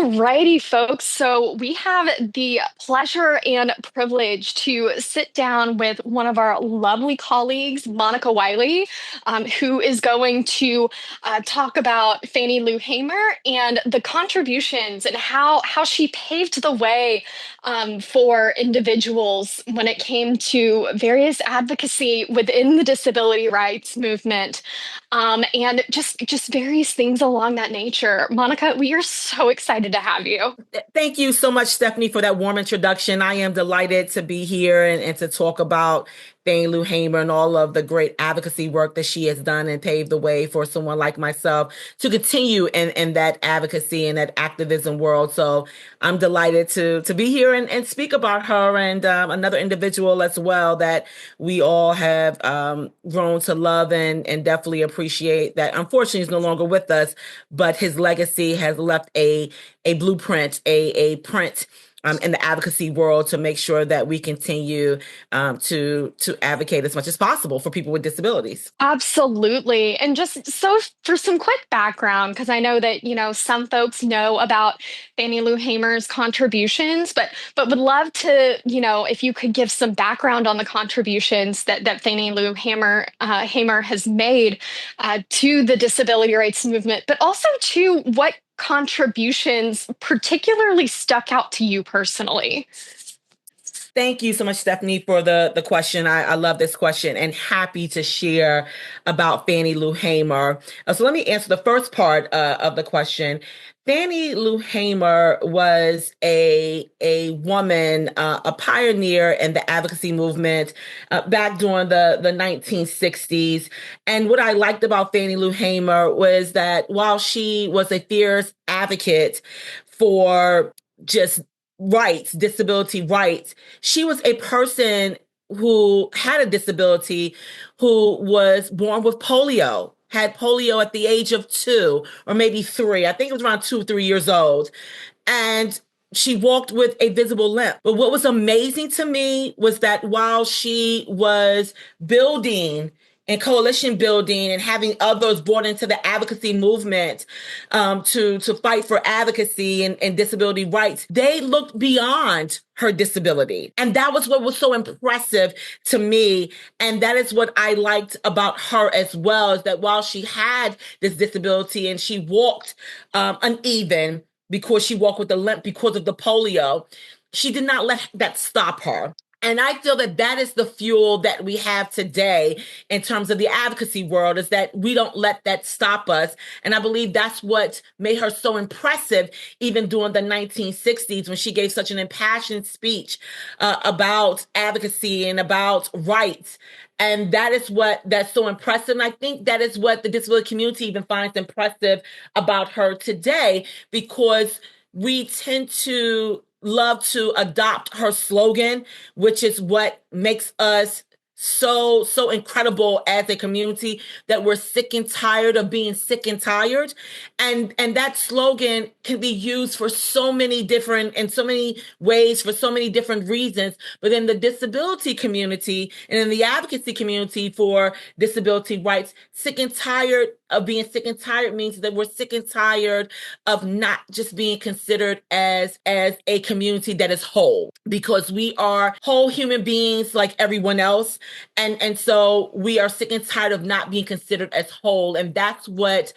Alrighty, folks. So we have the pleasure and privilege to sit down with one of our lovely colleagues, Monica Wiley, who is going to talk about Fannie Lou Hamer and the contributions and how she paved the way for individuals when it came to various advocacy within the disability rights movement, and just various things along that nature. Monica, we are so excited to have you. Thank you so much, Stephanie, for that warm introduction. I am delighted to be here and to talk about Fannie Lou Hamer and all of the great advocacy work that she has done and paved the way for someone like myself to continue in that advocacy and that activism world. So I'm delighted to be here and speak about her and another individual as well that we all have grown to love and definitely appreciate that unfortunately is no longer with us, but his legacy has left a blueprint, a print in the advocacy world to make sure that we continue to advocate as much as possible for people with disabilities. Absolutely. And just so for some quick background, because I know that, some folks know about Fannie Lou Hamer's contributions, but would love to, if you could give some background on the contributions that Fannie Lou Hamer has made to the disability rights movement, but also to what contributions particularly stuck out to you personally. Thank you so much, Stephanie, for the question. I love this question and happy to share about Fannie Lou Hamer. So let me answer the first part of the question. Fannie Lou Hamer was a woman, a pioneer in the advocacy movement back during the 1960s. And what I liked about Fannie Lou Hamer was that while she was a fierce advocate for just rights, disability rights, she was a person who had a disability, who was born with polio, had polio at the age of 2 or maybe 3. I think it was around 2 or 3 years old. And she walked with a visible limp. But what was amazing to me was that while she was building and coalition building and having others brought into the advocacy movement to fight for advocacy and disability rights, they looked beyond her disability. And that was what was so impressive to me. And that is what I liked about her as well, is that while she had this disability and she walked uneven because she walked with a limp because of the polio, she did not let that stop her. And I feel that that is the fuel that we have today in terms of the advocacy world, is that we don't let that stop us. And I believe that's what made her so impressive, even during the 1960s, when she gave such an impassioned speech about advocacy and about rights. And that is that's so impressive. And I think that is what the disability community even finds impressive about her today, because we tend to love to adopt her slogan, which is what makes us so incredible as a community, that we're sick and tired of being sick and tired. And that slogan can be used for so many different, in so many ways, for so many different reasons. But in the disability community and in the advocacy community for disability rights, sick and tired of being sick and tired means that we're sick and tired of not just being considered as a community that is whole, because we are whole human beings like everyone else. And so we are sick and tired of not being considered as whole. And that's what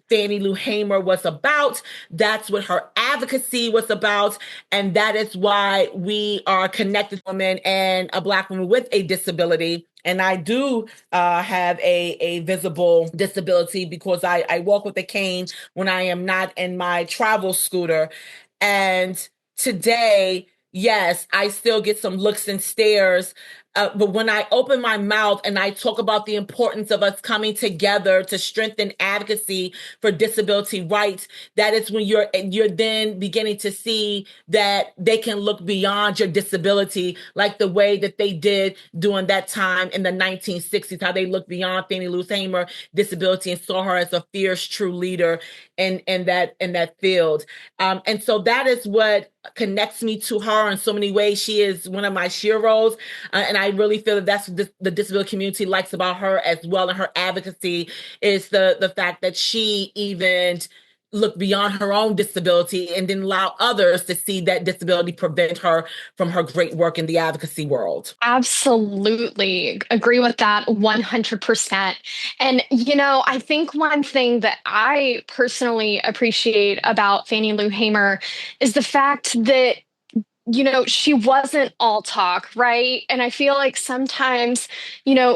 Fannie Lou Hamer was about. That's what her advocacy was about. And that is why we are connected women and a Black woman with a disability. And I do have a visible disability, because I walk with a cane when I am not in my travel scooter. And today, yes, I still get some looks and stares. But when I open my mouth and I talk about the importance of us coming together to strengthen advocacy for disability rights, that is when you're then beginning to see that they can look beyond your disability, like the way that they did during that time in the 1960s, how they looked beyond Fannie Lou Hamer disability and saw her as a fierce, true leader in that field. And so that is what connects me to her in so many ways. She is one of my sheroes, and I really feel that that's what the disability community likes about her as well. And her advocacy is the fact that she even look beyond her own disability and then allow others to see that disability prevent her from her great work in the advocacy world. Absolutely agree with that 100%. And, I think one thing that I personally appreciate about Fannie Lou Hamer is the fact that she wasn't all talk, right? And I feel like sometimes,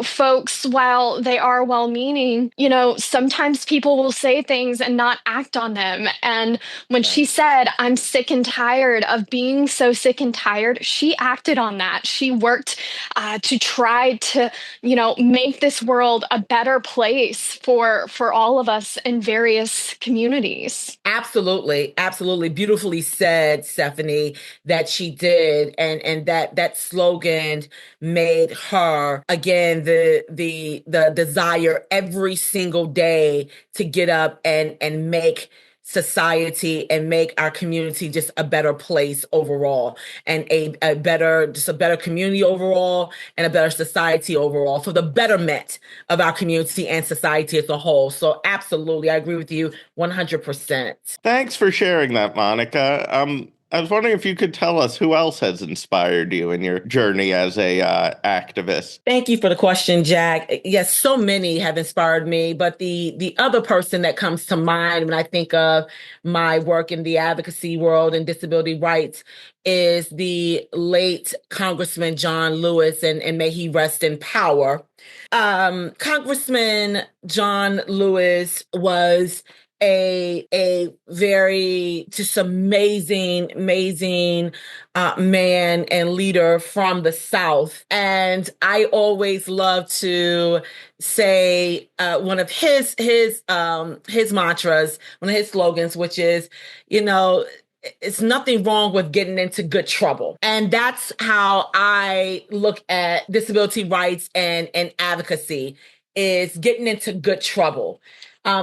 folks, while they are well meaning, sometimes people will say things and not act on them. And when she Right. said, I'm sick and tired of being so sick and tired, she acted on that. She worked to try to, make this world a better place for all of us in various communities. Absolutely, absolutely. Beautifully said, Stephanie, that she did. And that slogan made her again the desire every single day to get up and make society and make our community just a better place overall, and a better, just a better community overall, and a better society overall, for the betterment of our community and society as a whole. So absolutely, I agree with you 100%. Thanks for sharing that, Monica. I was wondering if you could tell us who else has inspired you in your journey as a activist. Thank you for the question, Jack. Yes, so many have inspired me, but the other person that comes to mind when I think of my work in the advocacy world and disability rights is the late Congressman John Lewis, and may he rest in power. Congressman John Lewis was a very just amazing man and leader from the South. And I always love to say one of his mantras, one of his slogans, which is, it's nothing wrong with getting into good trouble. And that's how I look at disability rights and advocacy, is getting into good trouble.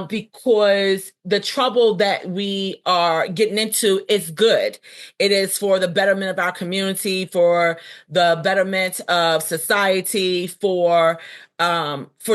Because the trouble that we are getting into is good. It is for the betterment of our community, for the betterment of society, for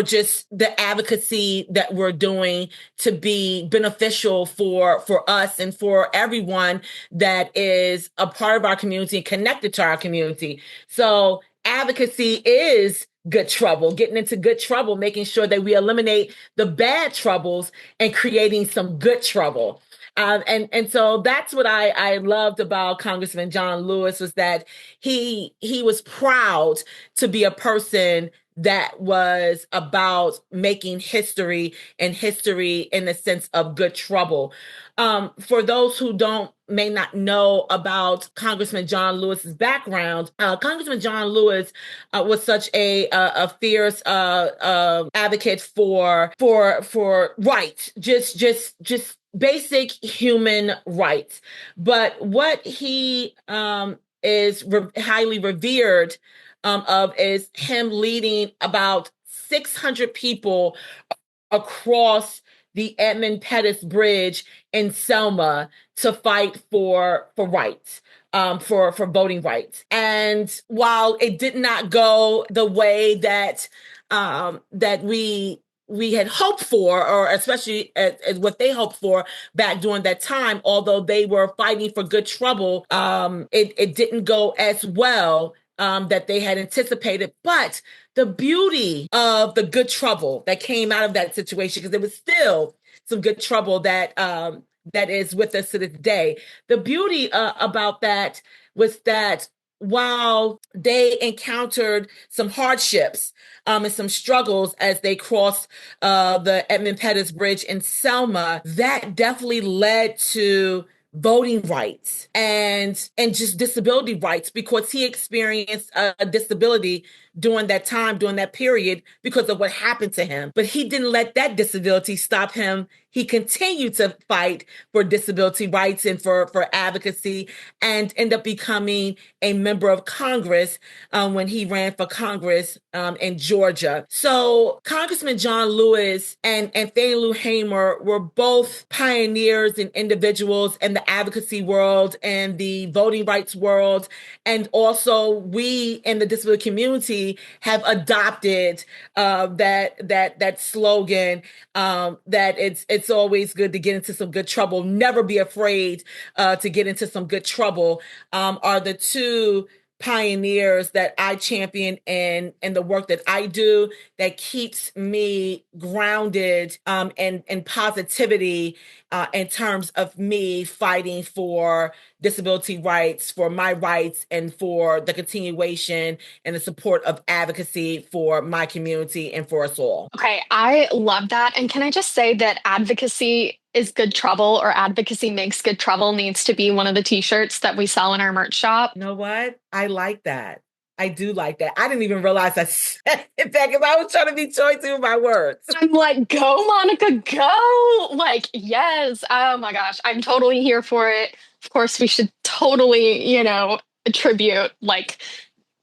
just the advocacy that we're doing to be beneficial for us and for everyone that is a part of our community and connected to our community. So advocacy is good trouble, getting into good trouble, making sure that we eliminate the bad troubles and creating some good trouble. And so that's what I loved about Congressman John Lewis, was that he was proud to be a person that was about making history, and history in the sense of good trouble. For those who may not know about Congressman John Lewis's background, Congressman John Lewis was such a fierce advocate for rights, just basic human rights. But what he is highly revered of is him leading about 600 people across the Edmund Pettus Bridge in Selma to fight for rights, for voting rights. And while it did not go the way that that we had hoped for, or especially as what they hoped for back during that time, although they were fighting for good trouble, it didn't go as well that they had anticipated. But the beauty of the good trouble that came out of that situation, because there was still some good trouble that that is with us to this day. The beauty about that was that while they encountered some hardships and some struggles as they crossed the Edmund Pettus Bridge in Selma, that definitely led to voting rights and just disability rights, because he experienced a disability during that time, during that period, because of what happened to him. But he didn't let that disability stop him. He continued to fight for disability rights and for advocacy, and ended up becoming a member of Congress when he ran for Congress in Georgia. So Congressman John Lewis and Fannie Lou Hamer were both pioneers and individuals in the advocacy world and the voting rights world. And also we in the disability community we have adopted that slogan, that it's always good to get into some good trouble. Never be afraid to get into some good trouble, are the two pioneers that I champion in the work that I do, that keeps me grounded in positivity, in terms of me fighting for disability rights, for my rights, and for the continuation and the support of advocacy for my community and for us all. Okay, I love that. And can I just say that advocacy is good trouble, or advocacy makes good trouble needs to be one of the t-shirts that we sell in our merch shop. You know what? I like that. I do like that. I didn't even realize I said it back because I was trying to be choicy with my words. I'm like, go, Monica, go. Like, yes. Oh my gosh. I'm totally here for it. Of course, we should totally, attribute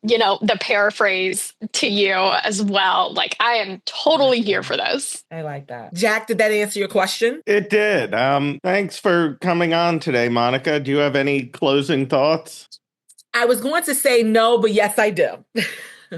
the paraphrase to you as well. Like, I am totally here for this. I like that. Jack, did that answer your question? It did. Thanks for coming on today, Monica. Do you have any closing thoughts? I was going to say no, but yes, I do.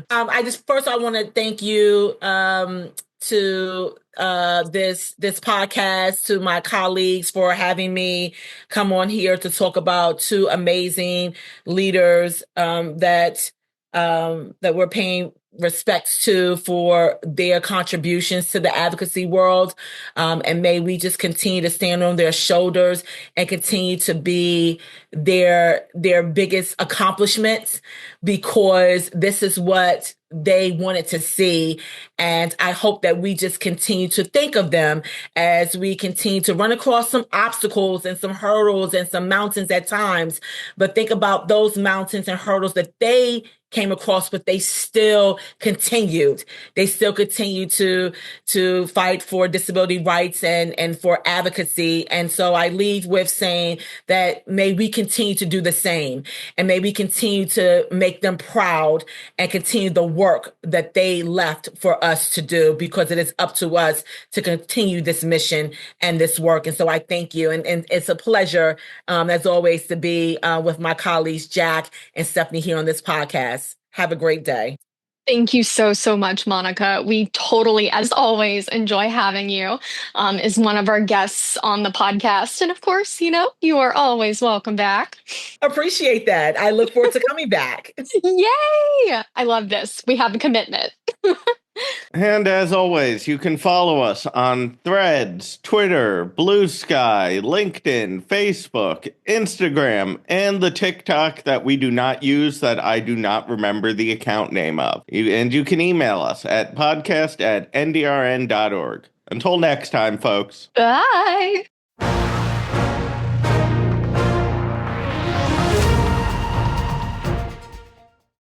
I want to thank you to this podcast, to my colleagues for having me come on here to talk about two amazing leaders that we're paying respects to for their contributions to the advocacy world. And may we just continue to stand on their shoulders and continue to be their biggest accomplishments, because this is what they wanted to see. And I hope that we just continue to think of them as we continue to run across some obstacles and some hurdles and some mountains at times, but think about those mountains and hurdles that they came across, but they still continued. They still continue to fight for disability rights and for advocacy. And so I leave with saying that may we continue to do the same, and may we continue to make them proud and continue the work that they left for us to do, because it is up to us to continue this mission and this work. And so I thank you. And it's a pleasure, as always, to be with my colleagues, Jack and Stephanie, here on this podcast. Have a great day. Thank you so, so much, Monica. We totally, as always, enjoy having you as one of our guests on the podcast. And of course, you are always welcome back. Appreciate that. I look forward to coming back. Yay! I love this. We have a commitment. And as always, you can follow us on Threads, Twitter, Blue Sky, LinkedIn, Facebook, Instagram, and the TikTok that we do not use, that I do not remember the account name of. And you can email us at podcast@ndrn.org. Until next time, folks. Bye.